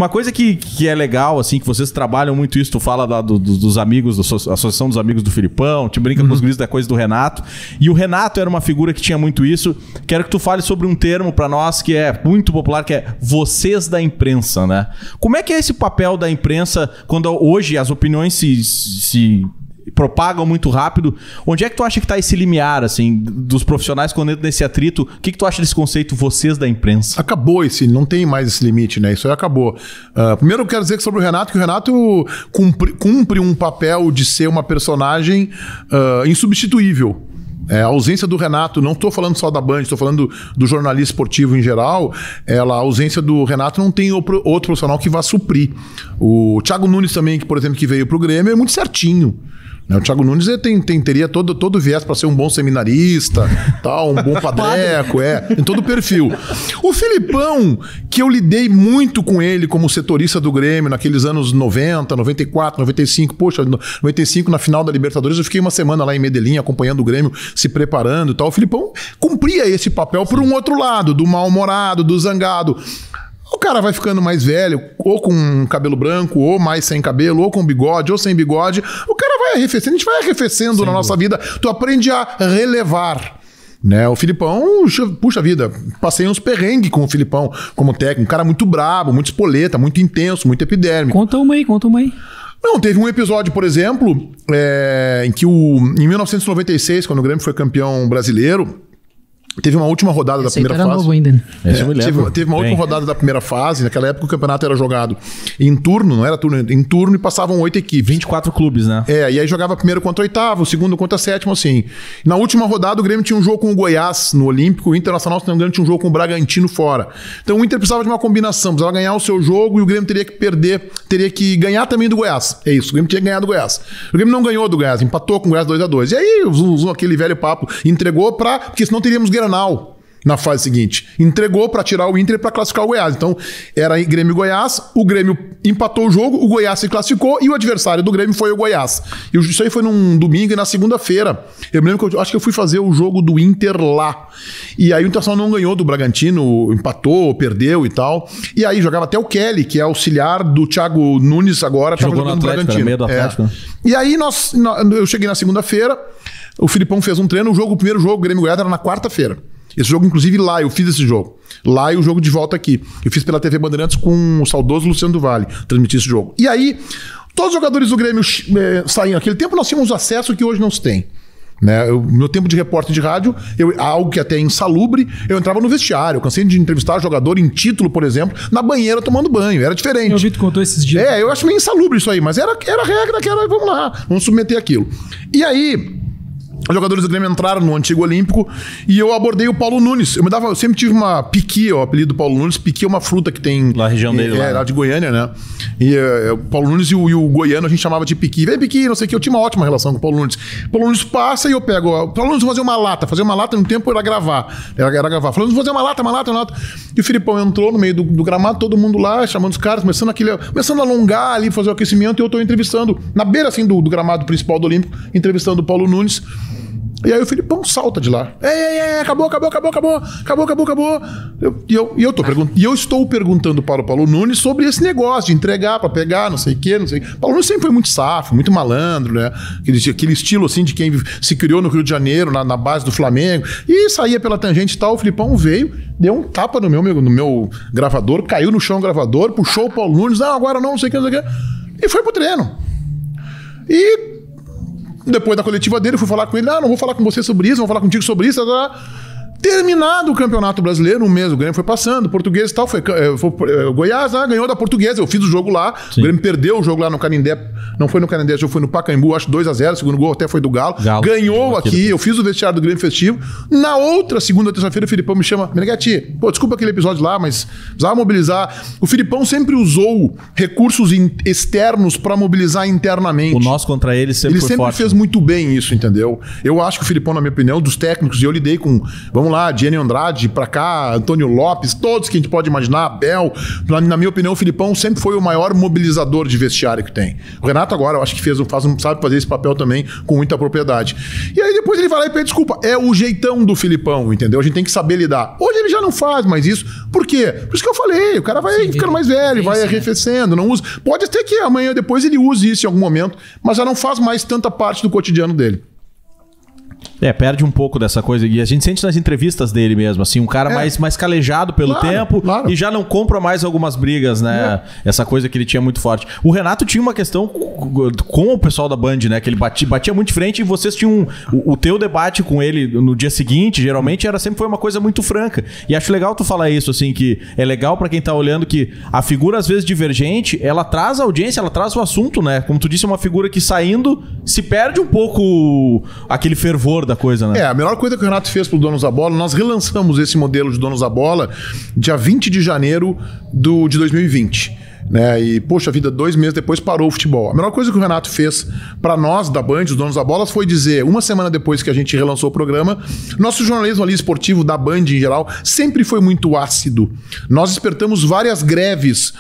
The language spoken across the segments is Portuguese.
Uma coisa que é legal, assim, que vocês trabalham muito isso, tu fala dos amigos, da Associação dos Amigos do Filipão, te brinca com os guris da coisa do Renato. E o Renato era uma figura que tinha muito isso. Quero que tu fale sobre um termo pra nós que é muito popular, que é vocês da imprensa, né? Como é que é esse papel da imprensa quando hoje as opiniões se propagam muito rápido? Onde é que tu acha que tá esse limiar, assim, dos profissionais quando entra nesse atrito? O que tu acha desse conceito, vocês da imprensa? Acabou não tem mais esse limite, né? Isso aí acabou. Primeiro eu quero dizer que sobre o Renato, que o Renato cumpre um papel de ser uma personagem insubstituível. A ausência do Renato, não estou falando só da Band, estou falando do jornalista esportivo em geral, a ausência do Renato não tem outro profissional que vá suprir. O Thiago Nunes também, que por exemplo, que veio para o Grêmio, é muito certinho. O Thiago Nunes teria todo o viés para ser um bom seminarista, tal, um bom padreco, tem todo o perfil. O Filipão, que eu lidei muito com ele como setorista do Grêmio naqueles anos 90, 94, 95, 95 na final da Libertadores, eu fiquei uma semana lá em Medellín acompanhando o Grêmio, se preparando e tal. O Filipão cumpria esse papel por um outro lado, do mal-humorado, do zangado. O cara vai ficando mais velho, ou com cabelo branco, ou mais sem cabelo, ou com bigode, ou sem bigode. O cara vai arrefecendo, a gente vai arrefecendo na nossa vida. Tu aprende a relevar. Né? O Filipão, puxa vida, passei uns perrengues com o Filipão como técnico. Um cara muito brabo, muito espoleta, muito intenso, muito epidérmico. Conta uma aí. Não, teve um episódio, por exemplo, em que em 1996, quando o Grêmio foi campeão brasileiro, teve uma última rodada da primeira fase. Novo ainda, né? Teve uma última rodada da primeira fase. Naquela época o campeonato era jogado em turno, não era turno, em turno, e passavam 8 equipes. 24 clubes, né? E aí jogava primeiro contra o oitavo, segundo contra o sétimo, assim. Na última rodada o Grêmio tinha um jogo com o Goiás no Olímpico, o Internacional, se não me engano, tinha um jogo com o Bragantino fora. Então o Inter precisava de uma combinação, precisava ganhar o seu jogo e o Grêmio teria que perder, teria que ganhar também do Goiás. É isso, o Grêmio tinha que ganhar do Goiás. O Grêmio não ganhou do Goiás, empatou com o Goiás 2-2. E aí, aquele velho papo, entregou porque senão teríamos Grenal na fase seguinte. Entregou para tirar o Inter para classificar o Goiás. Então, era Grêmio e Goiás, o Grêmio empatou o jogo, o Goiás se classificou e o adversário do Grêmio foi o Goiás. E isso aí foi num domingo e na segunda-feira. Eu me lembro que acho que eu fui fazer o jogo do Inter lá. E aí o Internacional não ganhou do Bragantino, empatou, perdeu e tal. E aí jogava até o Kelly, que é auxiliar do Thiago Nunes agora. Jogou no Atlético, era meio do Atlético. E aí eu cheguei na segunda-feira, o Filipão fez um treino, o primeiro jogo, o Grêmio e Goiás, era na quarta-feira. Esse jogo, inclusive, lá, eu fiz esse jogo. Lá e o jogo de volta aqui. Eu fiz pela TV Bandeirantes com o saudoso Luciano do Vale, transmitir esse jogo. E aí, todos os jogadores do Grêmio saíam. Naquele tempo nós tínhamos acesso que hoje não se tem. Né? Meu tempo de repórter de rádio, algo que até é insalubre, eu entrava no vestiário. Eu cansei de entrevistar jogador em título, por exemplo, na banheira tomando banho. Era diferente. Eu vi que tu contou esses dias. Eu acho meio insalubre isso aí, mas era a regra que era, vamos lá, vamos submeter aquilo. E aí, os jogadores do Grêmio entraram no antigo Olímpico e eu abordei o Paulo Nunes. Eu sempre tive uma piqui, o apelido do Paulo Nunes. Piqui é uma fruta que tem... Lá na região dele. Lá de Goiânia, né? E o Paulo Nunes e o goiano a gente chamava de piqui. Vem piqui, não sei o que. Eu tinha uma ótima relação com o Paulo Nunes. O Paulo Nunes passa e eu pego... O Paulo Nunes fazer uma lata. Fazer uma lata no tempo era gravar. Era gravar. Falando, fazer uma lata. E o Filipão entrou no meio do gramado, todo mundo lá, chamando os caras, começando a alongar ali, fazer o aquecimento. E eu tô entrevistando, na beira assim do gramado principal do Olímpico, entrevistando o Paulo Nunes. E aí o Filipão salta de lá. Acabou. E eu estou perguntando para o Paulo Nunes sobre esse negócio de entregar para pegar, não sei o quê, não sei. Paulo Nunes sempre foi muito safo, muito malandro, né? Aquele estilo assim de quem se criou no Rio de Janeiro, na base do Flamengo. E saía pela tangente e tal. O Filipão veio, deu um tapa no meu gravador, caiu no chão o gravador, puxou o Paulo Nunes. Não, agora não sei o que. E foi pro treino. E depois da coletiva dele, eu fui falar com ele. Não vou falar com você sobre isso, vou falar contigo sobre isso. Terminado o Campeonato Brasileiro, um mês, o Grêmio foi passando, o Português e tal, foi o Goiás, ganhou da Portuguesa, eu fiz o jogo lá. Sim. O Grêmio perdeu o jogo lá no Canindé, não foi no Canindé, o jogo foi no Pacaembu, acho 2-0, o segundo gol até foi do Galo. Ganhou aqui, eu fiz o vestiário do Grêmio festivo. Na outra segunda, terça-feira, o Filipão me chama, Meneghetti, desculpa aquele episódio lá, mas precisava mobilizar. O Filipão sempre usou recursos externos para mobilizar internamente. O nós contra ele sempre foi forte. Ele sempre fez muito bem isso, entendeu? Eu acho que o Filipão, na minha opinião, dos técnicos, e eu lidei com, vamos Vamos lá, Diene Andrade pra cá, Antônio Lopes, todos que a gente pode imaginar, Abel. Na minha opinião, o Filipão sempre foi o maior mobilizador de vestiário que tem. O Renato agora, eu acho que sabe fazer esse papel também com muita propriedade. E aí depois ele vai lá e pede desculpa. É o jeitão do Filipão, entendeu? A gente tem que saber lidar. Hoje ele já não faz mais isso. Por quê? Por isso que eu falei, o cara vai ficando mais velho, vai arrefecendo, não usa. Pode até que amanhã depois ele use isso em algum momento, mas já não faz mais tanta parte do cotidiano dele. Perde um pouco dessa coisa. E a gente sente nas entrevistas dele mesmo, assim, um cara mais calejado pelo tempo e já não compra mais algumas brigas, né? Essa coisa que ele tinha muito forte. O Renato tinha uma questão com o pessoal da Band, né? Que ele batia muito de frente e vocês tinham... O teu debate com ele no dia seguinte, geralmente, sempre foi uma coisa muito franca. E acho legal tu falar isso, assim, que é legal pra quem tá olhando que a figura, às vezes, divergente, ela traz a audiência, ela traz o assunto, né? Como tu disse, é uma figura que saindo se perde um pouco aquele fervor da coisa, né? A melhor coisa que o Renato fez pro Donos da Bola, nós relançamos esse modelo de Donos da Bola dia 20 de janeiro de 2020. Né? E, poxa vida, 2 meses depois parou o futebol. A melhor coisa que o Renato fez para nós da Band, os Donos da Bola, foi dizer, uma semana depois que a gente relançou o programa, nosso jornalismo ali esportivo da Band em geral sempre foi muito ácido. Nós despertamos várias greves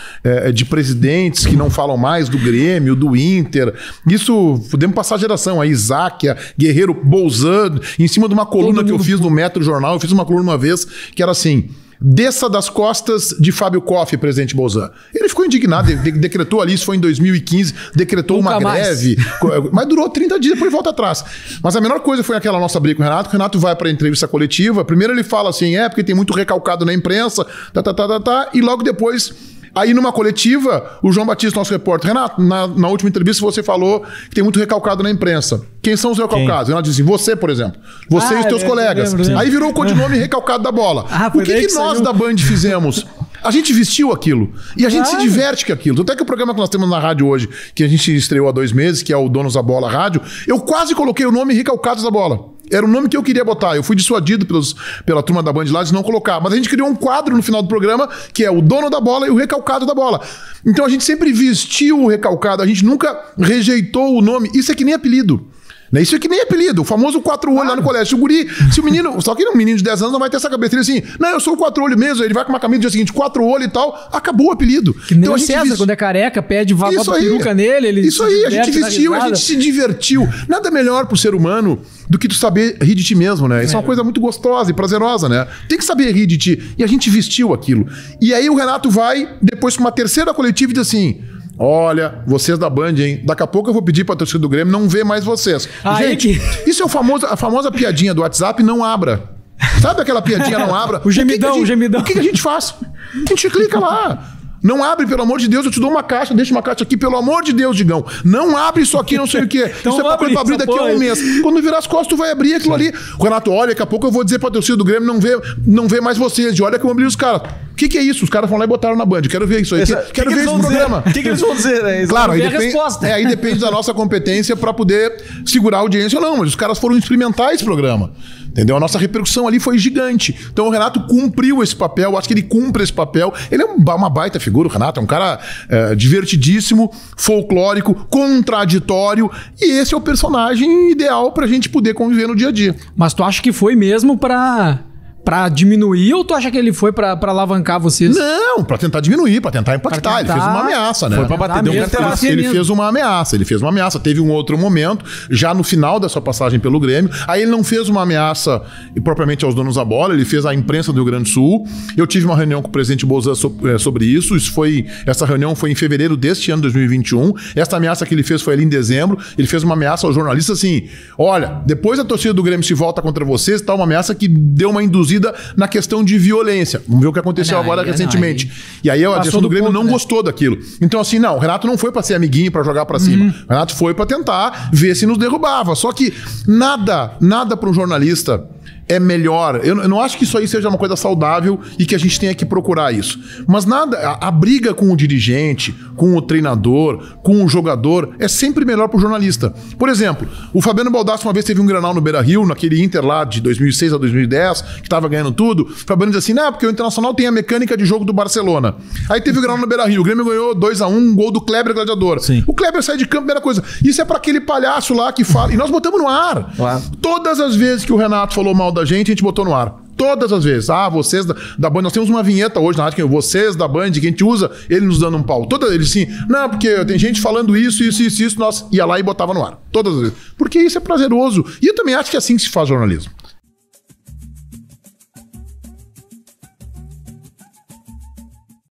de presidentes que não falam mais, do Grêmio, do Inter. Isso, podemos passar a geração, a Isaquia, Guerreiro, Bolzan, em cima de uma coluna que eu fiz no Metro Jornal. Eu fiz uma coluna uma vez que era assim: desça das costas de Fábio Koff, presidente Bolzan. Ele ficou indignado, decretou ali, isso foi em 2015, decretou uma greve, mas durou 30 dias, depois volta atrás. Mas a menor coisa foi aquela nossa briga com o Renato. O Renato vai para a entrevista coletiva, primeiro ele fala assim, porque tem muito recalcado na imprensa, e logo depois... Aí numa coletiva, o João Batista, nosso repórter, Renato, na última entrevista você falou que tem muito recalcado na imprensa. Quem são os recalcados? Renato disse assim, você, por exemplo. Você e os teus colegas. Aí virou o codinome recalcado da bola. O que nós da Band fizemos? A gente vestiu aquilo. E a gente se diverte com aquilo. Tanto é que o programa que nós temos na rádio hoje, que a gente estreou há 2 meses, que é o Donos da Bola Rádio, eu quase coloquei o nome Recalcados da Bola. Era o nome que eu queria botar. Eu fui dissuadido pela turma da Band lá de não colocar. Mas a gente criou um quadro no final do programa que é o Dono da Bola e o Recalcado da Bola. Então a gente sempre vestiu o recalcado. A gente nunca rejeitou o nome. Isso é que nem apelido. Isso é que nem apelido, o famoso 4 olhos lá no colégio. Se o menino, só que um menino de 10 anos não vai ter essa cabeça. Ele assim, não, eu sou o 4 olhos mesmo. Ele vai com uma camisa no dia seguinte, 4 olhos e tal, acabou o apelido. Que nem então, o César, quando é careca, pede bota peruca nele. Isso aí, a gente vestiu, a gente se divertiu. Nada melhor pro ser humano do que tu saber rir de ti mesmo, né? Isso é uma coisa muito gostosa e prazerosa, né? Tem que saber rir de ti. E a gente vestiu aquilo. E aí o Renato vai, depois com uma terceira coletiva e diz assim... Olha, vocês da Band, hein? Daqui a pouco eu vou pedir pra torcida do Grêmio não ver mais vocês. Gente, isso é a famosa piadinha do WhatsApp, não abra. Sabe aquela piadinha não abra? O gemidão, o gemidão. O que a gente faz? A gente clica lá. Não abre, pelo amor de Deus, eu te dou uma caixa, deixa uma caixa aqui, pelo amor de Deus, Digão. Não abre isso aqui, não sei o quê. Então isso é pra abrir daqui a 1 mês. Quando virar as costas, tu vai abrir aquilo ali. O Renato, olha, daqui a pouco eu vou dizer pra torcida do Grêmio não ver mais vocês. E olha que eu abri os caras. O que é isso? Os caras vão lá e botaram na Band. Quero ver isso aí. Quero ver esse programa. O que eles vão dizer? Claro, aí depende da nossa competência pra poder segurar a audiência ou não. Mas os caras foram experimentar esse programa. Entendeu? A nossa repercussão ali foi gigante. Então o Renato cumpriu esse papel, acho que ele cumpre esse papel. Ele é uma baita figura, o Renato é um cara divertidíssimo, folclórico, contraditório, e esse é o personagem ideal pra gente poder conviver no dia a dia. Mas tu acha que foi mesmo pra diminuir ou tu acha que ele foi pra alavancar vocês? Não, pra tentar diminuir, pra tentar impactar. Ele fez uma ameaça, né? Foi pra bater, deu um cartelaço. Ele fez uma ameaça. Teve um outro momento, já no final da sua passagem pelo Grêmio. Aí ele não fez uma ameaça propriamente aos donos da bola, ele fez à imprensa do Rio Grande do Sul. Eu tive uma reunião com o presidente Bolzan sobre isso. Essa reunião foi em fevereiro deste ano, 2021. Essa ameaça que ele fez foi ali em dezembro. Ele fez uma ameaça aos jornalistas assim: olha, depois a torcida do Grêmio se volta contra vocês, tá? Uma ameaça que deu uma induzida na questão de violência. Vamos ver o que aconteceu agora recentemente. E aí a direção do Grêmio não gostou daquilo. Então assim, não, o Renato não foi pra ser amiguinho, pra jogar pra cima. O Renato foi pra tentar ver se nos derrubava. Só que nada pra um jornalista é melhor. Eu não acho que isso aí seja uma coisa saudável e que a gente tenha que procurar isso. Mas a briga com o dirigente, com o treinador, com o jogador, é sempre melhor pro jornalista. Por exemplo, o Fabiano Baldassi uma vez teve um Grenal no Beira-Rio, naquele Inter lá de 2006 a 2010, que tava ganhando tudo. O Fabiano diz assim, não, porque o Internacional tem a mecânica de jogo do Barcelona. Aí teve o Grenal no Beira-Rio, o Grêmio ganhou 2-1, um gol do Kleber Gladiador. Sim. O Kleber sai de campo, primeira coisa. Isso é pra aquele palhaço lá que fala. E nós botamos no ar. Claro. Todas as vezes que o Renato falou mal da gente botou no ar. Todas as vezes. Ah, vocês da Band, nós temos uma vinheta hoje na rádio, que é vocês da Band, que a gente usa, ele nos dando um pau. Todas eles sim, não, porque tem gente falando isso, nós ia lá e botava no ar. Todas as vezes. Porque isso é prazeroso. E eu também acho que é assim que se faz jornalismo.